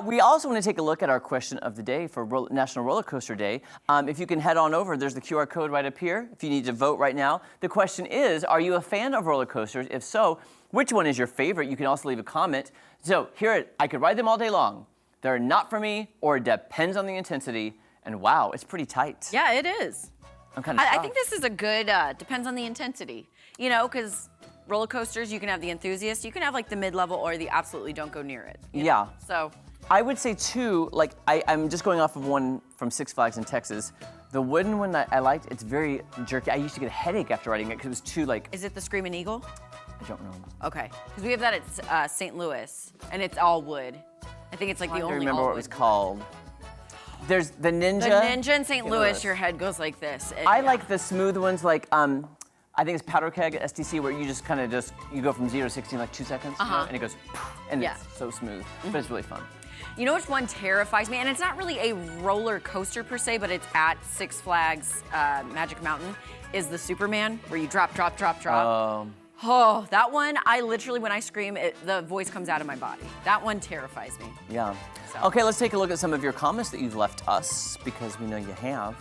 We also want to take a look at our question of the day for National Roller Coaster Day. If you can head on over, there's the QR code right up here if you need to vote right now. The question is, are you a fan of roller coasters? If so, which one is your favorite? You can also leave a comment. So here, I could ride them all day long. They're not for me, or it depends on the intensity. And wow, it's pretty tight. Yeah, it is. I'm kind of I think this is a good, depends on the intensity. You know, because roller coasters, you can have the enthusiast, you can have like the mid-level or the absolutely don't go near it. Yeah. So. I would say too, like I'm just going off of one from Six Flags in Texas. The wooden one that I liked, it's very jerky. I used to get a headache after riding it because it was too like. Is it the Screaming Eagle? I don't know. Okay, because we have that at St. Louis, and it's all wood. I think it's like the only. I don't remember all what it was called. There's the Ninja. The Ninja in St. Louis, your head goes like this. I like the smooth ones, like I think it's Powder Keg at STC, where you just kind of you go from 0 to 60 in like 2 seconds, you know, and it goes, and it's so smooth, but it's really fun. You know which one terrifies me? And it's not really a roller coaster per se, but it's at Six Flags Magic Mountain, is the Superman, where you drop, drop, drop, drop. Oh, that one, I literally, when I scream, the voice comes out of my body. That one terrifies me. Yeah. So. Okay, let's take a look at some of your comments that you've left us, because we know you have.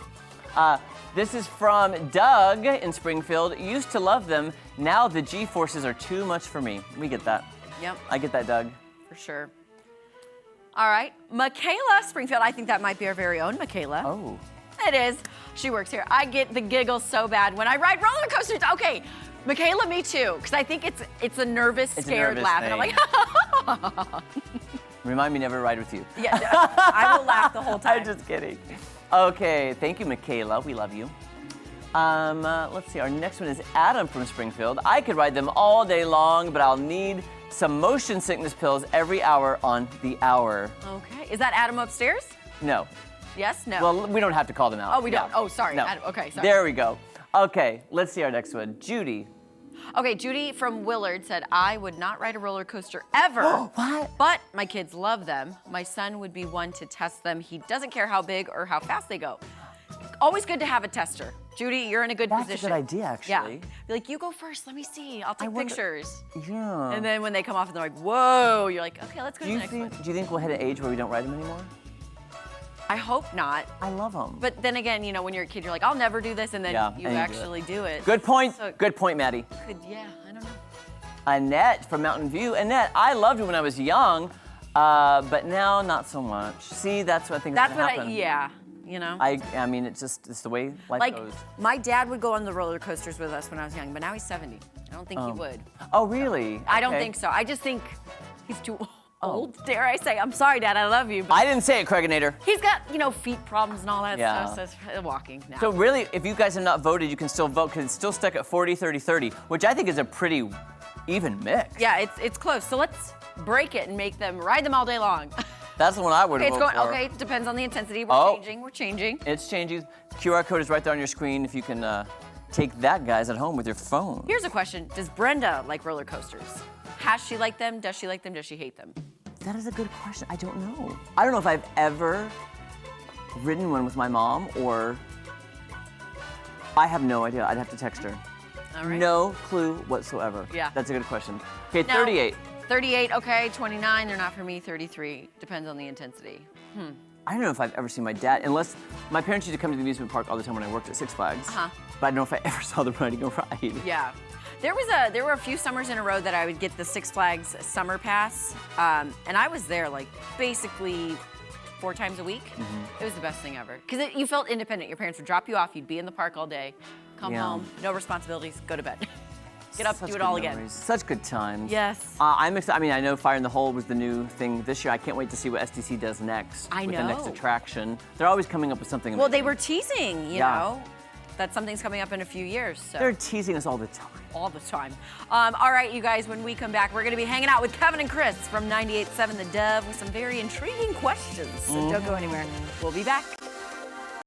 This is from Doug in Springfield. Used to love them. Now the G-forces are too much for me. We get that. Yep. I get that, Doug. For sure. All right, Michaela Springfield. I think that might be our very own Michaela. Oh. It is. She works here. I get the giggles so bad when I ride roller coasters. Okay, Michaela, me too, because I think it's a nervous, scared laugh. And I'm like, Remind me never to ride with you. Yeah, I will laugh the whole time. I'm just kidding. Okay, thank you, Michaela. We love you. Let's see, our next one is Adam from Springfield. I could ride them all day long, but I'll need some motion sickness pills every hour on the hour. Okay, is that Adam upstairs? No. Yes, no. Well, we don't have to call them out. Oh, we don't. Oh, sorry. No. Adam. Okay, sorry. There we go. Okay, let's see our next one. Judy. Okay, Judy from Willard said, I would not ride a roller coaster ever. What? But my kids love them. My son would be one to test them. He doesn't care how big or how fast they go. Always good to have a tester. Judy, you're in a good position. That's a good idea, actually. Yeah. Be like, you go first. Let me see. I'll take pictures. Yeah. And then when they come off and they're like, whoa, you're like, okay, let's go to the next one. Do you think we'll hit an age where we don't ride them anymore? I hope not. I love them. But then again, you know, when you're a kid, you're like, I'll never do this, and then you actually do it. Good point. So, good point, Maddie. Yeah, I don't know. Annette from Mountain View. Annette, I loved it when I was young, but now not so much. See, that's what I think is gonna happen. Yeah, you know. I mean, it's the way life goes. My dad would go on the roller coasters with us when I was young, but now he's 70. I don't think he would. Oh, really? I don't think so. I just think he's too old, dare I say. I'm sorry, Dad, I love you. But I didn't say it, Craiginator. he's got, you know, feet problems and all that stuff, so it's walking now. So really, if you guys have not voted, you can still vote, because it's still stuck at 40, 30, 30, which I think is a pretty even mix. Yeah, it's close. So let's break it and make them ride them all day long. That's the one I would vote for. Okay, it depends on the intensity. We're changing. It's changing. QR code is right there on your screen if you can take that, guys, at home with your phone. Here's a question. Does Brenda like roller coasters? Has she liked them? Does she like them? Does she hate them? That is a good question. I don't know. I don't know if I've ever ridden one with my mom, or I have no idea. I'd have to text her. All right. No clue whatsoever. Yeah. That's a good question. Okay, Now, 38. 38, okay. 29, they're not for me. 33, depends on the intensity. I don't know if I've ever seen my dad, unless my parents used to come to the amusement park all the time when I worked at Six Flags. But I don't know if I ever saw them riding a ride. Yeah. There were a few summers in a row that I would get the Six Flags summer pass, and I was there like basically 4 times a week. It was the best thing ever, because you felt independent. Your parents would drop you off, you'd be in the park all day, come home, no responsibilities, go to bed. Get up, do it all again. Such good times. Yes. I'm excited. I mean, I know Fire in the Hole was the new thing this year. I can't wait to see what STC does next. I with know. the next attraction. They're always coming up with something amazing. Well, they were teasing, you know, that something's coming up in a few years. So. They're teasing us all the time. All the time. All right, you guys, when we come back, we're going to be hanging out with Kevin and Chris from 98.7 The Dove with some very intriguing questions. So don't go anywhere. We'll be back.